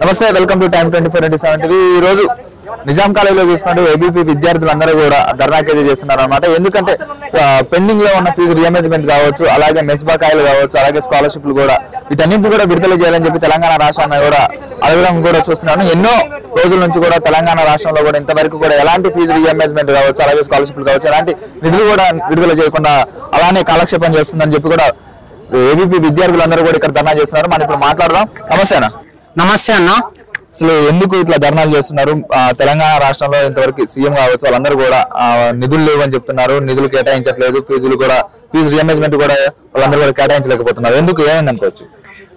నమస్తే, welcome to time 24/7 TV. ఈ రోజు నిజాం కాలేజీలో చూసుకుంటే ఏబీపీ విద్యార్థులందరూ కూడా ధర్నాకేజీ చేస్తున్నారు అన్నమాట. ఎందుకంటే పెండింగ్ లో ఉన్న ఫీజు రియంబర్స్మెంట్ కావచ్చు, అలాగే మెస్ బకాయిలు కావచ్చు, అలాగే స్కాలర్షిప్లు కూడా వీటన్నింటి కూడా విడుదల చేయాలని చెప్పి తెలంగాణ రాష్ట్రాన్ని కూడా అడగడం కూడా చూస్తున్నాను. ఎన్నో రోజుల నుంచి కూడా తెలంగాణ రాష్ట్రంలో కూడా ఇంతవరకు కూడా ఎలాంటి ఫీజు రియంబర్స్మెంట్ కావచ్చు, అలాగే స్కాలర్షిప్లు కావచ్చు, ఎలాంటి నిధులు కూడా విడుదల చేయకుండా అలానే కాలక్షేపం చేస్తుందని చెప్పి కూడా ఏబీపీ విద్యార్థులందరూ కూడా ఇక్కడ ధర్నా చేస్తున్నారు. మనం ఇప్పుడు మాట్లాడదాం. నమస్తే అన్న. అసలు ఎందుకు ఇట్లా ధర్నాలు చేస్తున్నారు? తెలంగాణ రాష్ట్రంలో ఇంతవరకు సీఎం కావచ్చు వాళ్ళందరూ కూడా నిధులు లేవని చెప్తున్నారు, నిధులు కేటాయించట్లేదు, ఫీజు రియంబర్స్మెంట్ కూడా వాళ్ళందరూ కూడా కేటాయించలేకపోతున్నారు. ఎందుకు, ఏమైంది అనుకోవచ్చు?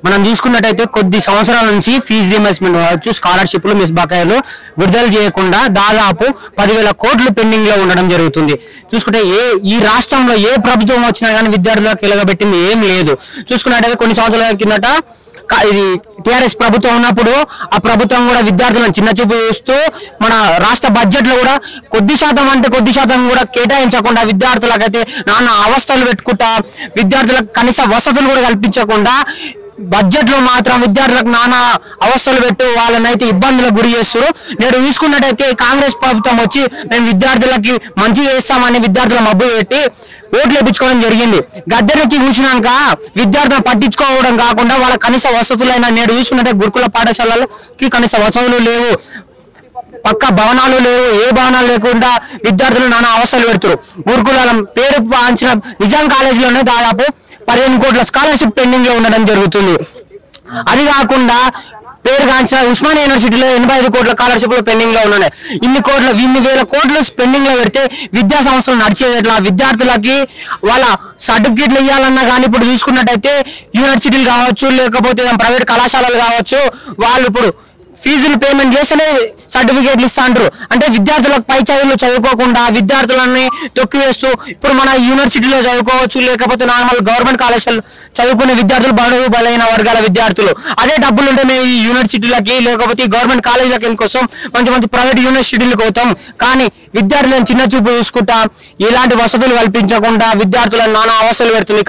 మనం చూసుకున్నట్టయితే కొద్ది సంవత్సరాల నుంచి ఫీజు రియంబర్స్మెంట్ కావచ్చు, స్కాలర్షిప్లు, మిస్ బకాయిలు విడుదల చేయకుండా దాదాపు 10,000 కోట్లు పెండింగ్ లో ఉండడం జరుగుతుంది. చూసుకుంటే ఈ రాష్ట్రంలో ఏ ప్రభుత్వం వచ్చినా కానీ విద్యార్థులకు ఎలగబెట్టింది ఏం లేదు. చూసుకున్నట్టయితే కొన్ని సంవత్సరాల కిందట ఇది టిఆర్ఎస్ ప్రభుత్వం ఉన్నప్పుడు ఆ ప్రభుత్వం కూడా విద్యార్థులను చిన్న చూపు చూస్తూ మన రాష్ట్ర బడ్జెట్ లో కూడా కొద్ది శాతం కూడా కేటాయించకుండా విద్యార్థులకైతే నానా అవస్థలు పెట్టుకుంటా, విద్యార్థులకు కనీస వసతులు కూడా కల్పించకుండా బడ్జెట్ లో మాత్రం విద్యార్థులకు నానా అవస్థలు పెట్టు వాళ్ళనైతే ఇబ్బందులకు గురి చేస్తారు. నేడు చూసుకున్నట్టయితే కాంగ్రెస్ ప్రభుత్వం వచ్చి మేము విద్యార్థులకి మంచి చేస్తామని విద్యార్థుల మబ్బు పెట్టి ఓట్లు వేయించుకోవడం జరిగింది. గద్దెనెక్కి కూర్చున్నాక విద్యార్థులను పట్టించుకోవడం కాకుండా వాళ్ళ కనీస వసతులైనా నేడు చూసుకున్నట్టే గురుకుల పాఠశాలలకి కనీస వసతులు లేవు, పక్క భవనాలు లేవు. ఏ భవనాలు లేకుండా విద్యార్థులు నానా అవస్థలు పెడుతున్నారు. గురుకులం పేరు పాంచిన నిజాం కాలేజీలోనే దాదాపు 15 కోట్ల స్కాలర్షిప్ పెండింగ్ లో ఉండడం జరుగుతుంది. అది కాకుండా పేరుగాంచిన ఉస్మానియా యూనివర్సిటీలో 85 కోట్ల స్కాలర్షిప్లు పెండింగ్ లో ఉన్నాయి. ఇన్ని వేల కోట్లు పెండింగ్ లో పెడితే విద్యా సంస్థలు నడిచేట్లా? విద్యార్థులకి వాళ్ళ సర్టిఫికేట్లు ఇవ్వాలన్నా కానీ ఇప్పుడు చూసుకున్నట్టయితే యూనివర్సిటీలు కావచ్చు, లేకపోతే ప్రైవేట్ కళాశాలలు కావచ్చు, వాళ్ళు ఇప్పుడు ఫీజులు పేమెంట్ చేస్తేనే సర్టిఫికేట్లు ఇస్తా అంటారు. అంటే విద్యార్థులకు పై చదువులు చదువుకోకుండా విద్యార్థులని తొక్కివేస్తూ ఇప్పుడు మన యూనివర్సిటీలో చదువుకోవచ్చు, లేకపోతే నార్మల్ గవర్నమెంట్ కళాశాలలు చదువుకునే విద్యార్థులు బడుగు బలైన వర్గాల విద్యార్థులు అదే డబ్బులు ఉంటే మేము ఈ యూనివర్సిటీలకి లేకపోతే గవర్నమెంట్ కాలేజీలకి ఎందుకోసం మంచి ప్రైవేట్ యూనివర్సిటీలకు పోతాం. కానీ విద్యార్థులను చిన్న చూపు చూసుకుంటా ఎలాంటి వసతులు కల్పించకుండా విద్యార్థులను నానా అవస్థలు పెడుతుంది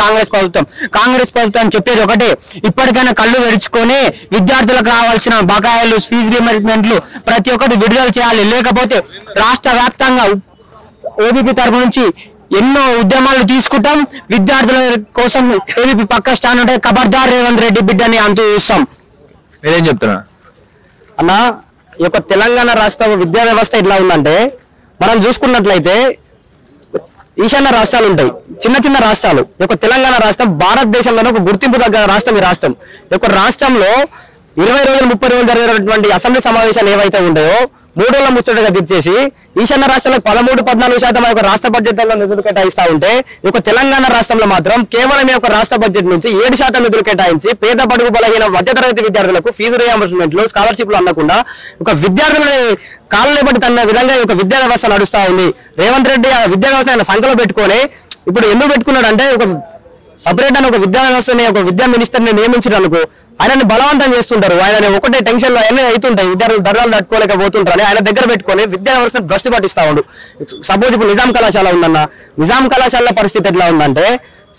కాంగ్రెస్ ప్రభుత్వం చెప్పేది ఒకటే, ఇప్పటికైనా కళ్ళు తెరుచుకొని విద్యార్థులకు రావాల్సిన బకాయిలు, ఫీజు రియంబర్స్మెంట్లు ప్రతి ఒక్కటి విడుదల చేయాలి. లేకపోతే రాష్ట్ర వ్యాప్తంగా ఏబీపీ తరఫు నుంచి ఎన్నో ఉద్యమాలు తీసుకుంటాం. విద్యార్థుల కోసం ఏబీపీ పక్క స్టాండ్ ఉంటే ఖబర్దార్ రేవంత్ రెడ్డి బిడ్డని అంటూ చూస్తాం. మీరేం చెప్తున్నా అన్న? ఈ యొక్క తెలంగాణ రాష్ట్ర విద్యా వ్యవస్థ ఎట్లా ఉందంటే, మనం చూసుకున్నట్లయితే ఈశాన్య రాష్ట్రాలు ఉంటాయి, చిన్న రాష్ట్రాలు. ఈ యొక్క తెలంగాణ రాష్ట్రం భారతదేశంలోనే ఒక గుర్తింపు తగ్గ రాష్ట్రం. ఈ రాష్ట్రం యొక్క రాష్ట్రంలో 20 రోజులు 30 రోజులు జరిగినటువంటి అసెంబ్లీ సమావేశాలు ఏవైతే ఉంటాయో 3 రోజుల ముచ్చటగా తెచ్చేసి ఈశాన్య రాష్ట్రాలకు 13-14% యొక్క రాష్ట్ర బడ్జెట్ లో నిధులు కేటాయిస్తా ఉంటే, ఈ యొక్క తెలంగాణ రాష్ట్రంలో మాత్రం కేవలం ఈ యొక్క రాష్ట్ర బడ్జెట్ నుంచి 7% నిధులు కేటాయించి పేద బడుగు బలహీన మధ్యతరగతి విద్యార్థులకు ఫీజు రియంబర్స్మెంట్లు, స్కాలర్షిప్లు అందకుండా ఒక విద్యార్థులని కాళ్ళని బట్టి తన విధంగా ఈ యొక్క విద్యా వ్యవస్థ నడుస్తా ఉంది. రేవంత్ రెడ్డి ఆ విద్యా వ్యవస్థ ఆయన సంఖ్యలో పెట్టుకొని ఇప్పుడు ఎందుకు పెట్టుకున్నాడు అంటే, ఒక సపరేట్ అని ఒక విద్యా వ్యవస్థని, ఒక విద్యా మినిస్టర్ని నియమించడానికి ఆయనని బలవంతం చేస్తుంటారు. ఆయన ఒకటే టెన్షన్ లో అన్నీ అవుతుంటాయి, విద్యార్థులు ధరలు తట్టుకోలేకపోతుంటారు. ఆయన దగ్గర పెట్టుకొని విద్యా వ్యవస్థను భ్రష్టు పట్టిస్తా ఉండు. సపోజ్ ఇప్పుడు నిజాం కళాశాల ఉందన్న, నిజాం కళాశాల పరిస్థితి ఎట్లా ఉందంటే,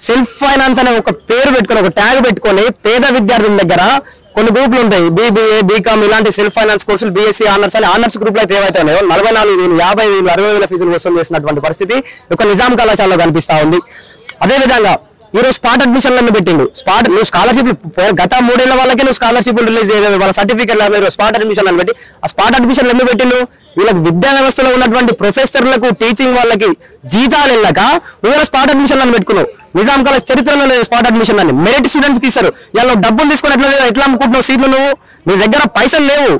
సెల్ఫ్ ఫైనాన్స్ అనే ఒక పేరు పెట్టుకొని, ఒక ట్యాగ్ పెట్టుకొని పేద విద్యార్థుల దగ్గర కొన్ని గ్రూపులు ఉంటాయి, బీబీఏ, బీకామ్ ఇలాంటి సెల్ఫ్ ఫైనాన్స్ కోర్సులు, బీఎస్సీ ఆనర్స్ అని ఆనర్స్ గ్రూపులు అయితే ఏవైతే ఉన్నాయో 44,000, 50,000, 60,000 ఫీజులు వసూలు చేసినటువంటి పరిస్థితి ఒక నిజాం కళాశాలలో కనిపిస్తా ఉంది. అదేవిధంగా ఈరోజు స్పాట్ అడ్మిషన్లను పెట్టిండు. నువ్వు స్కాలర్షిప్ గత 3 ఏళ్ల వాళ్ళకి నువ్వు స్కాలర్షిప్లు రిలీజ్ చేయలేదు, వాళ్ళ సర్టిఫికేట్ స్పాట్ అడ్మిషన్ అని పెట్టి ఆ స్పాట్ అడ్మిషన్లు ఎందుకు పెట్టిండు? వీళ్ళకి విద్యా వ్యవస్థలో ఉన్నటువంటి ప్రొఫెసర్లకు, టీచింగ్ వాళ్ళకి జీతాలు వెళ్ళక నువ్వు స్పాట్ అడ్మిషన్లను పెట్టుకున్నావు. నిజాం కాలేజ్ చరిత్రలో లేదు స్పాట్ అడ్మిషన్ అని. మెరిట్ స్టూడెంట్స్ కి ఇస్తారు, ఇలా డబ్బులు తీసుకుని ఎట్లా అమ్ముకుంటున్నావు సీట్లు? నీ దగ్గర పైసలు లేవు,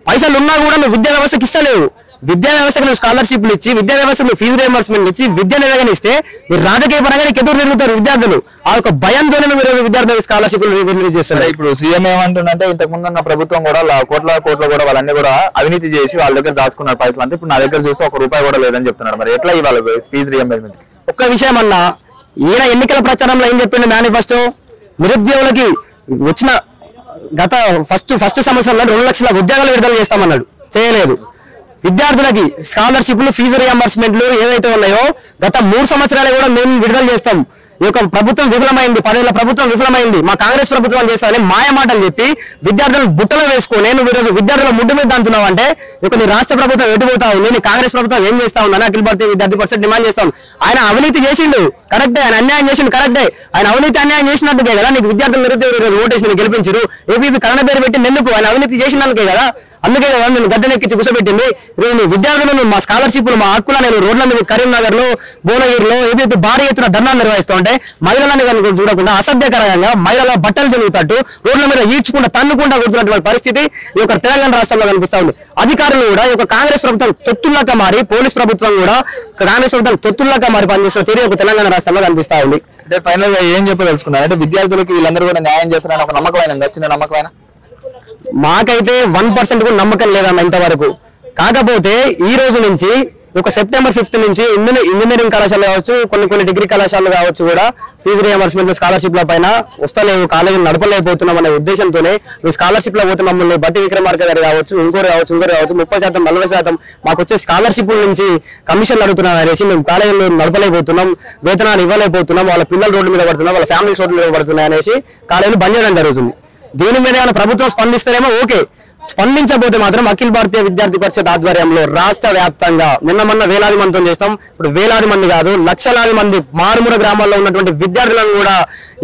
పైసలు ఉన్నా కూడా నువ్వు విద్యా వ్యవస్థకి ఇస్తలేవు. విద్యా వ్యవస్థకు నువ్వు స్కాలర్షిప్లు ఇచ్చి, విద్యా వ్యవస్థకు ఫీజు రియంబర్స్మెంట్ ఇచ్చి విద్యను ఎదగనిస్తే మీరు రాజకీయ పరంగా ఎదురు తిరుగుతారు విద్యార్థులు. ఆ యొక్క భయంతోనే మీరు విద్యార్థులకు స్కాలర్షిప్లు రిలీజ్ చేస్తారు. ఇప్పుడు సీఎం ఏమంటుందంటే, ఇంతకు ముందు ఉన్న ప్రభుత్వం కూడా కోట్ల కూడా వాళ్ళన్ని కూడా అవినీతి చేసి వాళ్ళ దగ్గర దాచుకున్నారు పైసలు అంతా. ఇప్పుడు నా దగ్గర చూస్తే ₹1 కూడా లేదని చెప్తున్నారు. మరి ఎట్లా ఇవ్వాలి ఫీజు రియంబర్స్మెంట్? ఒక్క విషయం అన్నా, ఈయన ఎన్నికల ప్రచారంలో ఏం చెప్పిండు? మేనిఫెస్టో నిరుద్యోగులకి వచ్చిన గత ఫస్ట్ సంవత్సరంలో 2 లక్షల ఉద్యోగాలు విడుదల చేస్తామన్నాడు, చేయలేదు. విద్యార్థులకి స్కాలర్షిప్లు, ఫీజు రియంబర్స్మెంట్లు ఏవైతే ఉన్నాయో గత 3 సంవత్సరాలు కూడా మేము విడుదల చేస్తాం. ఈ యొక్క ప్రభుత్వం విఫలమైంది, 10 ఏళ్ల ప్రభుత్వం విఫలమైంది, మా కాంగ్రెస్ ప్రభుత్వం చేస్తామని మాయ మాటలు చెప్పి విద్యార్థులను బుట్టలో వేసుకొని నువ్వు ఈరోజు విద్యార్థుల ముడ్డు మీద అంటున్నావు అంటే ఇక నీ రాష్ట్ర ప్రభుత్వం ఎటుపోతా ఉంది, నీ కాంగ్రెస్ ప్రభుత్వం ఏం చేస్తా ఉందని అఖిల భారతీయ విద్యార్థి పరిషత్ డిమాండ్ చేస్తాం. ఆయన అవినీతి చేసిండు కరెక్టే, ఆయన అన్యాయం చేసిండు కరెక్టే, ఆయన అవినీతి అన్యాయం చేసినట్టుకే కదా నీకు విద్యార్థులు నిరుద్యోగులు ఈరోజు ఓటేసి నీకు గెలిపించారు. ఏబీపీ కన్నడ పేరు పెట్టి ఎందుకు ఆయన అవినీతి చేసినందుకే కదా, అందుకే కదా నేను గద్దెనెక్కించి కూర్చోబెట్టింది. ఈరోజు విద్యార్థులను మా స్కాలర్షిప్లు మా హక్కులు నేను రోడ్ల మీద కరీంనగర్ లో భువనగిరిలో ఏదైతే భారీ ఎత్తున ధర్నాలు నిర్వహిస్తూ ఉంటే మహిళలని కనుక చూడకుండా అసభ్యకరంగా మహిళల బట్టలు జరుగుతట్టు రోడ్ల మీద ఈడ్చుకుంటూ తన్నుకుంటా కొడుతున్నటువంటి పరిస్థితి ఈ యొక్క తెలంగాణ రాష్ట్రంలో కనిపిస్తా ఉంది. అధికారులు కూడా ఈ యొక్క కాంగ్రెస్ ప్రభుత్వం తొత్తుల్లాగా మారి పోలీస్ ప్రభుత్వం కూడా కాంగ్రెస్ ప్రభుత్వం తొత్తుల్లాగా మారి పనిచేస్తున్న తీరు ఒక తెలంగాణ రాష్ట్రంలో కనిపిస్తా ఉంది. అంటే ఫైనల్ గా ఏం చెప్పదలుచుకున్నారు అంటే విద్యార్థులకు వీళ్ళందరూ కూడా న్యాయం చేస్తారని ఒక నమ్మకమైన చిన్న నమ్మకమైన? మాకైతే 1% కూడా నమ్మకం లేదన్న ఇంతవరకు. కాకపోతే ఈ రోజు నుంచి ఒక సెప్టెంబర్ 5 నుంచి ఇంజనీరింగ్ కళాశాలలు కావచ్చు, కొన్ని డిగ్రీ కళాశాలలు కావచ్చు కూడా ఫీజు రియంబర్స్మెంట్ స్కాలర్షిప్ల పైన వస్తలేవు, కాలేజీలు నడపలేకపోతున్నాం అనే ఉద్దేశంతోనే ఈ స్కాలర్షిప్ లో పోతే మమ్మల్ని బట్టి విక్రమార్క గారు కావచ్చు, ఇంకోరు కావచ్చు 30%, 40% మాకు వచ్చే స్కాలర్షిప్ నుంచి కమిషన్లు అడుగుతున్నాం అనేసి మేము కాలేజీలో నడపలేకపోతున్నాం, వేతనాలు ఇవ్వలేకపోతున్నాం, వాళ్ళ పిల్లలు రోడ్డు మీద పడుతున్నాం, వాళ్ళ ఫ్యామిలీస్ రోడ్డు మీద పడుతున్నాయి అనేసి కాలేజీలు బంద్ చేయడం జరుగుతుంది. దీని మీద ఏమైనా ప్రభుత్వం స్పందిస్తేనేమో ఓకే, స్పందించబోతే మాత్రం అఖిల భారతీయ విద్యార్థి పరిషత్ ఆధ్వర్యంలో రాష్ట్ర వ్యాప్తంగా మొన్న వేలాది మందితో చేస్తాం, ఇప్పుడు వేలాది మంది కాదు లక్షలాది మంది మారుమూల గ్రామాల్లో ఉన్నటువంటి విద్యార్థులను కూడా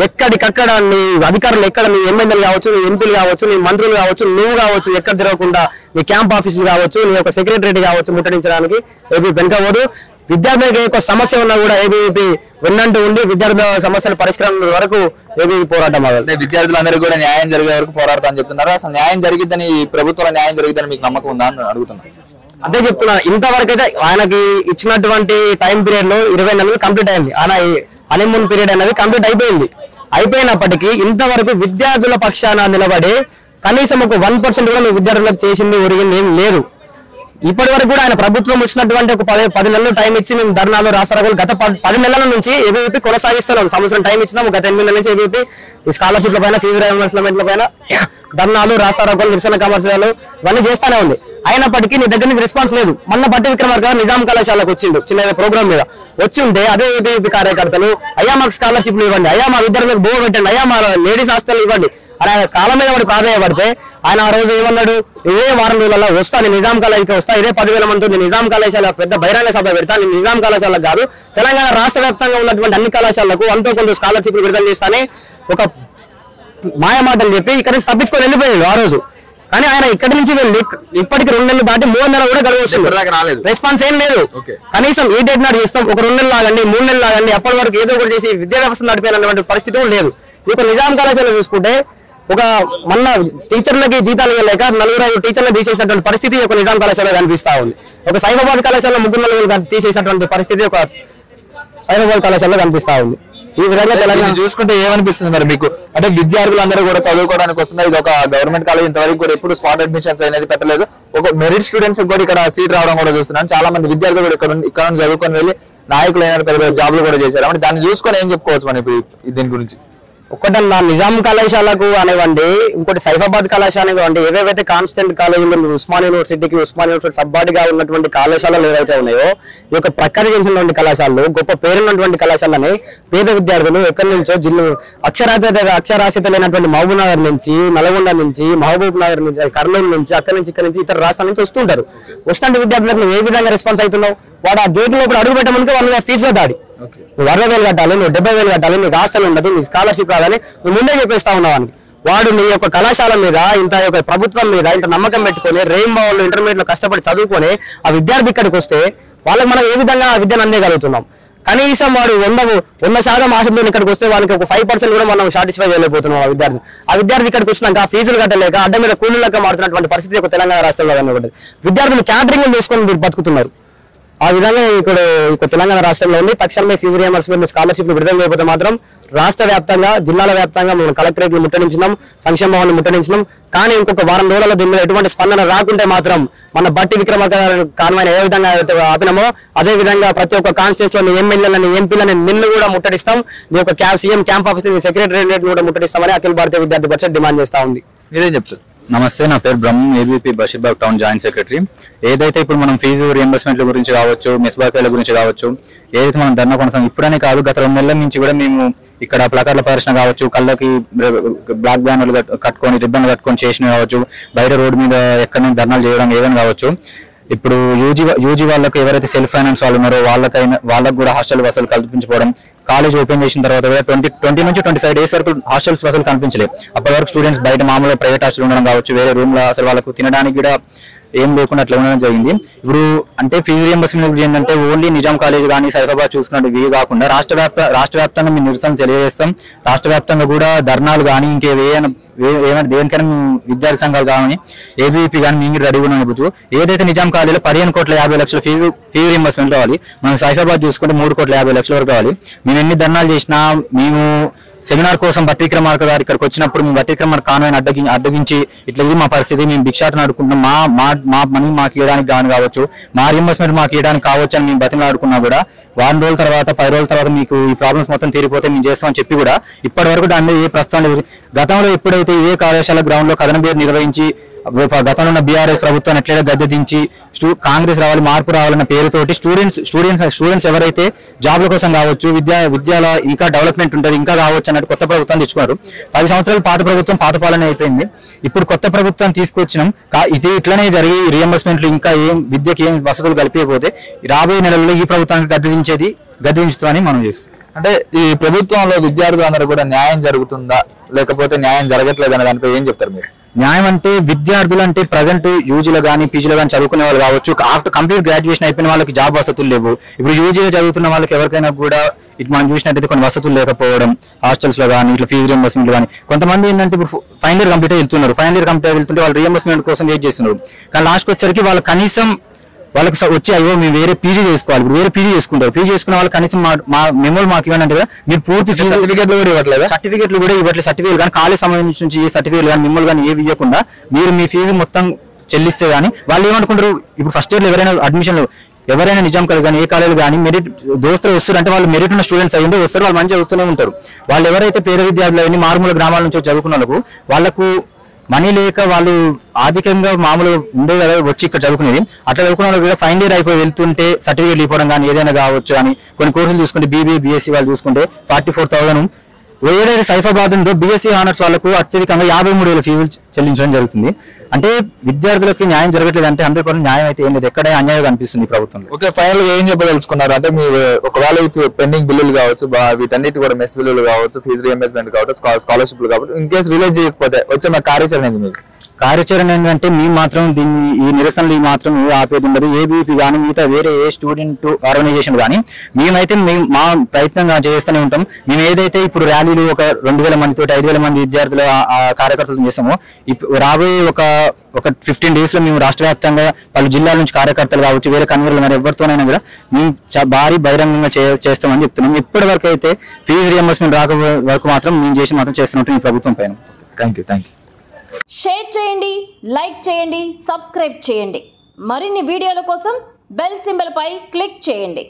ఎక్కడికక్కడ నీ అధికారులు ఎక్కడ నీ ఎమ్మెల్యేలు కావచ్చు, నీ ఎంపీలు కావచ్చు, నీ మంత్రులు కావచ్చు, నువ్వు కావచ్చు ఎక్కడ తిరగకుండా నీ క్యాంప్ ఆఫీసులు కావచ్చు, నీ యొక్క సెక్రటరీ కావచ్చు ముట్టడించడానికి ఏబీ వెనుకబోదు. విద్యార్థులకు యొక్క సమస్య ఉన్నా కూడా ఏబీవీపీ విన్నంటూ ఉండి విద్యార్థుల సమస్యల పరిష్కారం వరకు ఏబీవీ పోరాటం అంటే విద్యార్థులందరికీ కూడా న్యాయం జరిగే వరకు పోరాడతా అని చెప్తున్నారు. అసలు న్యాయం జరిగిద్దని ప్రభుత్వంలో న్యాయం జరిగిద్దని మీకు నమ్మకం ఉందా అని అడుగుతున్నాను. అదే చెప్తున్నాను, ఇంతవరకు అయితే ఆయనకి ఇచ్చినటువంటి టైం పీరియడ్ లో 20 నెలలు కంప్లీట్ అయింది, ఆయన హనీమూన్ పీరియడ్ అనేది కంప్లీట్ అయిపోయినప్పటికీ ఇంతవరకు విద్యార్థుల పక్షాన నిలబడి కనీసం ఒక 1% కూడా విద్యార్థులకు చేసింది ఒరిగింది ఏం లేదు. ఇప్పటి వరకు కూడా ఆయన ప్రభుత్వం వచ్చినటువంటి ఒక 10 నెలలు టైం ఇచ్చి మేము ధర్నాలు రాష్ట్రాలు గత 10 నెలల నుంచి ఏబీవీపీ కొనసాగిస్తున్నాం. సంవత్సరం టైం ఇచ్చినాము, గత 8 నెలల నుంచి ఏబీవీపీ ఈ స్కాలర్షిప్ల పైన ఫీజు రియంబర్స్మెంట్ల పైన ధర్నాలు రాష్ట్రాలు నిరసన కమర్షియాలు ఇవన్నీ చేస్తానే ఉంది. అయినప్పటికీ నీ దగ్గర నుంచి రెస్పాన్స్ లేదు. మొన్న బట్టి విక్రమార్క నిజాం కళాశాలకు వచ్చిండు చిన్న ప్రోగ్రామ్ మీద వచ్చి ఉంటే అదే ఏబీవీపీ కార్యకర్తలు అయ్యా మాకు స్కాలర్షిప్లు ఇవ్వండి, అయ్యా మా విద్యార్థులకు బోర్ పెట్టండి, అయ్యా మా లేడీస్ హాస్టల్ ఇవ్వండి అని ఆయన కాలం మీద వాడు ప్రాధాన్యపడితే ఆయన ఆ రోజు ఏమన్నాడు, ఇదే వారం రోజులలో వస్తా నేను నిజాం కళాశాలకి వస్తా, ఇదే 10,000 మందితో నిజాం కళాశాల పెద్ద బహిరంగ సభ పెడతా, నేను నిజాం కళాశాలకు కాదు తెలంగాణ రాష్ట్ర వ్యాప్తంగా ఉన్నటువంటి అన్ని కళాశాలకు అంతో కొంత స్కాలర్షిప్లు విడుదల చేస్తానే ఒక మాయమాటలు చెప్పి ఇక్కడ నుంచి తప్పించుకొని వెళ్ళిపోయాడు ఆ రోజు. కానీ ఆయన ఇక్కడి నుంచి వెళ్ళి ఇప్పటికి 2 నెలలు దాటి 3 నెలలు కూడా గడువస్తుంది, రెస్పాన్స్ ఏం లేదు. కనీసం ఈ డేట్ నాడు చేస్తాం, ఒక 2 నెలలు లాగండి 3 నెలలు లాగండి అప్పటి వరకు ఏదో ఒకటి చేసి విద్యా వ్యవస్థ నడిపోయినటువంటి పరిస్థితి కూడా లేదు. ఇక నిజాం కళాశాల చూసుకుంటే ఒక మొన్న టీచర్లకి జీతాలు లేక 4-5 టీచర్లు తీసేసినటువంటి పరిస్థితి ఒక నిజాం కళాశాల కనిపిస్తా ఉంది. ఒక సైబాబాద్ కళాశాల 3 తీసేసినటువంటి పరిస్థితి ఒక సైబాబాద్ కళాశాలలో కనిపిస్తా ఉంది. ఈ విధంగా తెలంగాణ చూసుకుంటే ఏమనిపిస్తుంది మరి మీకు? అంటే విద్యార్థులందరూ కూడా చదువుకోవడానికి వస్తున్నారు, ఇది ఒక గవర్నమెంట్ కాలేజ్, ఇంతవరకు కూడా ఎప్పుడు స్పాట్ అడ్మిషన్స్ అనేది పెట్టలేదు, ఒక మెరిట్ స్టూడెంట్స్ కూడా ఇక్కడ సీట్ రావడం కూడా చూస్తున్నాను. చాలా మంది విద్యార్థులు కూడా ఇక్కడ నుంచి చదువుకొని వెళ్ళి నాయకులు అయిన పెద్ద జాబ్లు కూడా చేశారు. అంటే దాన్ని చూసుకొని ఏం చెప్పుకోవచ్చు మనం ఇప్పుడు దీని గురించి? ఒకటన్నా నిజాం కళాశాలకు అనేవండి, ఇంకోటి సైఫాబాద్ కళాశాల అనేవండి, ఏవేవైతే కాన్స్టెంట్ కాలేజీలు ఉస్మాన్ యూనివర్సిటీ సబ్బాడిగా ఉన్నటువంటి కళాశాలలు ఏవైతే ఉన్నాయో ఈ యొక్క ప్రఖ్యాతించినటువంటి కళాశాలలు గొప్ప పేరున్నటువంటి కళాశాలని పేద విద్యార్థులు ఎక్కడి నుంచో అక్షరాస్యత లేనటువంటి మహబూబ్ నగర్ నుంచి, నల్గొండ నుంచి, మహబూబ్ నగర్ నుంచి, కర్నూలు నుంచి, అక్కడి నుంచి ఇక్కడ నుంచి ఇతర రాష్ట్రాల నుంచి వస్తుంటారు. వస్తున్న విద్యార్థులకు నువ్వు ఏ విధంగా రెస్పాన్స్ అవుతున్నావు? వాడు ఆ గేట్ లో అడుగు పెట్టమంటే వాళ్ళ ఫీజులో దాడి, నువ్వు 60,000 కట్టాలి, నువ్వు 70,000 కట్టాలి, నీకు హాస్టల్ ఉండదు, నీ స్కాలర్షిప్ రాదని నువ్వు ముందే చెప్పేస్తా ఉన్నావు. వాడు నీ యొక్క కళాశాల మీద ఇంత యొక్క ప్రభుత్వం మీద ఇంత నమ్మకం పెట్టుకుని రెయిన్బోలో ఇంటర్మీడియట్ లో కష్టపడి చదువుకొని ఆ విద్యార్థి ఇక్కడికి వస్తే వాళ్ళకి మనం ఏ విధంగా ఆ విద్యను అందేయగలుగుతున్నాం? కనీసం వాడు 100% ఆశతో ఇక్కడికి వస్తే వాళ్ళకి ఒక 5% కూడా మనం సాటిస్ఫై చేయలేకపోతున్నాం. ఆ విద్యార్థి ఇక్కడికి వచ్చినాక ఫీజులు కట్టలేక అడ్డ మీద కూలీలక మారుతున్నటువంటి పరిస్థితి ఒక తెలంగాణ రాష్ట్రంలో కనబడింది. విద్యార్థులు క్యాటరింగ్ చేసుకొని బతుకుతున్నారు. ఆ విధంగా ఇక్కడ తెలంగాణ రాష్ట్రంలో ఉంది. తక్షణమే ఫీజు రియంబర్స్మెంట్ స్కాలర్షిప్ విడుదల చేయకపోతే మాత్రం రాష్ట్ర వ్యాప్తంగా జిల్లాల వ్యాప్తంగా మనం కలెక్టరేట్లు ముట్టడించినాం, సంక్షేమ భవన్ ముట్టడించినాం. కానీ ఇంకొక వారం రోజుల్లో దీని మీద ఎటువంటి స్పందన రాకుంటే మాత్రం మన బట్టి విక్రమార్క కాన్వాయ్ని ఏ విధంగా ఆపినామో అదే విధంగా ప్రతి ఒక్క కాన్స్టిట్యూన్సీలోని ఎమ్మెల్యేలని ఎంపీలని నిన్ను కూడా ముట్టడిస్తాం, నీ యొక్క సీఎం క్యాంప్ ఆఫీస్ సెక్రటరీ కూడా ముట్టడిస్తామని అఖిల భారతీయ విద్యార్థి పరిషత్ డిమాండ్ చేస్తా ఉంది. మీరేం చెప్తారు? నమస్తే, నా పేరు Brahma, ABP Basheerbagh town joint secretary. ఏదైతే ఇప్పుడు మనం ఫీజు రియంబర్స్మెంట్ల గురించి కావచ్చు, మెస్బాకాయల గురించి కావచ్చు, ఏదైతే మనం ధర్నా కొనసాగం ఇప్పుడనే కాదు గత 2 నెలల నుంచి కూడా మేము ఇక్కడ ప్లకార్డుల ప్రదర్శన కావచ్చు, కళ్ళకి బ్లాక్ బ్యానర్లు కట్టుకొని రిబ్బన్లు కట్టుకొని చేసినవి కావచ్చు, బయట రోడ్డు మీద ఎక్కడైనా ధర్నాలు చేయడం ఏదైనా కావచ్చు. ఇప్పుడు యూజీ వాళ్ళకు ఎవరైతే సెల్ఫ్ ఫైనాన్స్ వాళ్ళు ఉన్నారో వాళ్ళకు కూడా హాస్టల్ వసతులు కల్పించుకోవడం, కాలేజ్ ఓపెన్ చేసిన తర్వాత కూడా 20 నుంచి 25 డేస్ వరకు హాస్టల్స్ వసతులు కనిపించలేదు. అప్పటి వరకు స్టూడెంట్స్ బయట మామూలుగా ప్రైవేట్ హాస్టల్ ఉండడం కావచ్చు, వేరే రూమ్ లో అసలు వాళ్ళకు తినడానికి కూడా ఏం లేకుండా అట్లా ఉండడం జరిగింది. ఇప్పుడు అంటే ఫీజు రియంబర్స్మెంట్ గురించి ఏంటంటే ఓన్లీ నిజాం కాలేజ్ కానీ సైఫాబాద్ చూసుకున్నట్టు ఇవి కాకుండా రాష్ట్ర వ్యాప్తంగా మేము నిరసన తెలియజేస్తాం. రాష్ట్ర వ్యాప్తంగా కూడా ధర్నాలు కానీ ఇంకేమైనా దేనికైనా విద్యార్థి సంఘాలు కానీ ఏబీవీపీ కానీ మేము రెడీ ఉన్నాం. ఏదైతే నిజాం కాలేజీలో 15,50,00,000 ఫీజు రియంబర్స్మెంట్ కావాలి, మనం సైఫాబాద్ చూసుకుంటే 3,50,00,000 వరకు కావాలి. మేము ఎన్ని ధర్నాలు చేసినా, మేము సెమినార్ కోసం బట్టి విక్రమార్క గారు ఇక్కడికి వచ్చినప్పుడు మేము బట్టి విక్రమార్క కాన్వాయ్ని అడ్డగించి ఇట్లా ఇది మా పరిస్థితి, మేము భిక్షాటన ఆడుకుంటున్నాం, మా మనీ మాకు ఇవ్వడానికి కానీ కావచ్చు, మా రియంబర్స్మెంట్ మాకు ఇవ్వడానికి కావచ్చు అని మేము బతిని ఆడుకున్నా కూడా 10 రోజుల తర్వాత 10 రోజుల తర్వాత మీకు ఈ ప్రాబ్లమ్స్ మొత్తం తీరిపోతే మేము చేస్తామని చెప్పి కూడా ఇప్పటి వరకు దాని మీద ఏ ప్రస్తుతం లేదు. గతంలో ఎప్పుడైతే ఏ కళాశాల గ్రౌండ్ లో కథన పేరు నిర్వహించి గతంలో ఉన్న బీఆర్ఎస్ ప్రభుత్వాన్ని ఎట్లయినా గద్దె దించి కాంగ్రెస్ రావాలి, మార్పు రావాలన్న పేరుతోటి స్టూడెంట్స్ ఎవరైతే జాబ్ల కోసం కావచ్చు, విద్యాల ఇంకా డెవలప్మెంట్ ఉంటుంది ఇంకా కావచ్చు అన్నట్టు కొత్త ప్రభుత్వం తెచ్చుకున్నారు. 10 సంవత్సరాలు పాత ప్రభుత్వం పాత పాలన అయిపోయింది. ఇప్పుడు కొత్త ప్రభుత్వం తీసుకొచ్చినాం. ఇది ఇట్లనే జరిగి రియంబర్స్మెంట్లు ఇంకా విద్యకి ఏం వసతులు కలిపిపోతే రాబోయే నెలల్లో ఈ ప్రభుత్వానికి గద్దెదించుతామని మనం చేస్తాం. అంటే ఈ ప్రభుత్వంలో విద్యార్థులందరూ కూడా న్యాయం జరుగుతుందా లేకపోతే న్యాయం జరగట్లేదు అనే దానిపై ఏం చెప్తారు మీరు? న్యాయం అంటే విద్యార్థులు అంటే ప్రజెంట్ యూజీలో కానీ పీజీలో కానీ చదువుకునే వాళ్ళు కావచ్చు, ఆఫ్టర్ కంప్లీట్ గ్రాడ్యుయేషన్ అయిపోయిన వాళ్ళకి జాబ్ వసతులు లేవు. ఇప్పుడు యూజీలో చదువుతున్న వాళ్ళకి ఎవరికైనా కూడా ఇటు మనం చూసినట్టయితే కొన్ని వసతులు లేకపోవడం, హాస్టల్స్ లో కానీ ఇట్లా ఫీజు రియంబర్స్మెంట్ కానీ కొంతమంది ఏంటంటే ఇప్పుడు ఫైనల్ ఇయర్ కంప్లీట్ వెళ్తున్నారు. ఫైనల్ ఇయర్ కంప్లీట్ వెళ్తుంటే వాళ్ళు రియంబర్స్మెంట్ కోసం వెయిట్ చేస్తున్నారు. కానీ లాస్ట్కి వచ్చరికి వాళ్ళు కనీసం వాళ్ళకి వచ్చి అయ్యో మేము వేరే పీజీ చేసుకోవాలి, ఇప్పుడు వేరే పీజీ చేసుకుంటారు. పీజీ చేసుకున్న వాళ్ళు కనీసం మా మెమోలు మాకు ఇవ్వనంటే కదా మీరు పూర్తి సర్టిఫికేట్లు కూడా ఇవ్వట్లేదు. సర్టిఫికేట్లు కూడా ఇవ్వట్లేదు. సర్టిఫికేట్ కానీ కాలేజ్ సంబంధించి ఏ సర్టిఫికేట్ కానీ మెమోలు కానీ ఏవి ఇవ్వకుండా మీరు మీ ఫీజు మొత్తం చెల్లిస్తే కానీ వాళ్ళు ఏమనుకుంటారు, ఇప్పుడు ఫస్ట్ ఇయర్ ఎవరైనా అడ్మిషన్లు ఎవరైనా నిజాం కాలేజ్ కానీ ఏ కాలేజ్ కానీ మెరిట్ దోస్తులు వస్తారు అంటే వాళ్ళు మెరిట్ ఉన్న స్టూడెంట్స్ అయ్యిందో వస్తారు, వాళ్ళు మంచి చదువుతూనే ఉంటారు. వాళ్ళు ఎవరైతే పేద విద్యార్థులు అవన్నీ మారుమూల గ్రామాల నుంచి చదువుకున్న వాళ్ళకు మనీ లేక వాళ్ళు ఆర్థికంగా మామూలుగా ఉండే కదా వచ్చి ఇక్కడ చదువుకునేది, అట్లా చదువుకున్న వాళ్ళు కూడా ఫైనల్ ఇయర్ అయిపోయి వెళ్తుంటే సర్టిఫికేట్ ఇవ్వడం కానీ ఏదైనా కావచ్చు. కానీ కొన్ని కోర్సులు చూసుకుంటే బీబీఏ బీఎస్సీ వాళ్ళు చూసుకుంటే 44,000 ఏదైతే సైఫాబాద్ ఉందో బీఎస్సీ ఆనర్స్ వాళ్ళకు అత్యధికంగా 53,000 ఫీజులు చెల్లించడం జరుగుతుంది. అంటే విద్యార్థులకి న్యాయం జరగట్లేదు అంటే 100% న్యాయం అయితే ఏం లేదు, ఎక్కడే అన్యాయం కనిపిస్తుంది ప్రభుత్వంలో. ఓకే, ఫైనల్ గా ఏం చెప్పదలుచుకున్నారు అంటే మీరు ఒకవేళ పెండింగ్ బిల్లులు కావచ్చు, వీటన్నిటి కూడా మెస్ బిల్లులు కావచ్చు, ఫీజు రియంబర్స్మెంట్ కావచ్చు, స్కాలర్షిప్లు కావచ్చు, ఇన్ కేసు విలేజ్ చేయకపోతే వచ్చే మా కార్యాచరణ ఏంటి? మీకు కార్యాచరణ ఏంటంటే మేము మాత్రం దీన్ని ఈ నిరసనలు మాత్రం ఆపేది ఉండదు. ఏబీపీ కానీ మిగతా వేరే ఏ స్టూడెంట్ ఆర్గనైజేషన్ కానీ మేమైతే మా ప్రయత్నంగా చేస్తూనే ఉంటాం. మేము ఏదైతే ఇప్పుడు ర్యాలీలు ఒక 2,000 మందితో 5,000 మంది విద్యార్థుల కార్యకర్తలు చేస్తామో రాబోయే ఒక 15 days లో మేము రాష్ట్ర వ్యాప్తంగా పలు జిల్లాల నుంచి కార్యకర్తలు కావచ్చు, వేరే కన్వీనర్లు కానీ ఎవరితోనైనా కూడా మేము భారీ బహిరంగంగా చేస్తామని చెప్తున్నాం. ఇప్పటి వరకు అయితే ఫీజు రియంబర్స్మెంట్ రాక వరకు మాత్రం మేము చేస్తున్నట్టు ఈ ప్రభుత్వం పైన. Thank you. షేర్ చేయండి, లైక్ చేయండి, సబ్స్క్రైబ్ చేయండి. మరిన్ని వీడియోల కోసం బెల్ సింబల్ పై క్లిక్ చేయండి.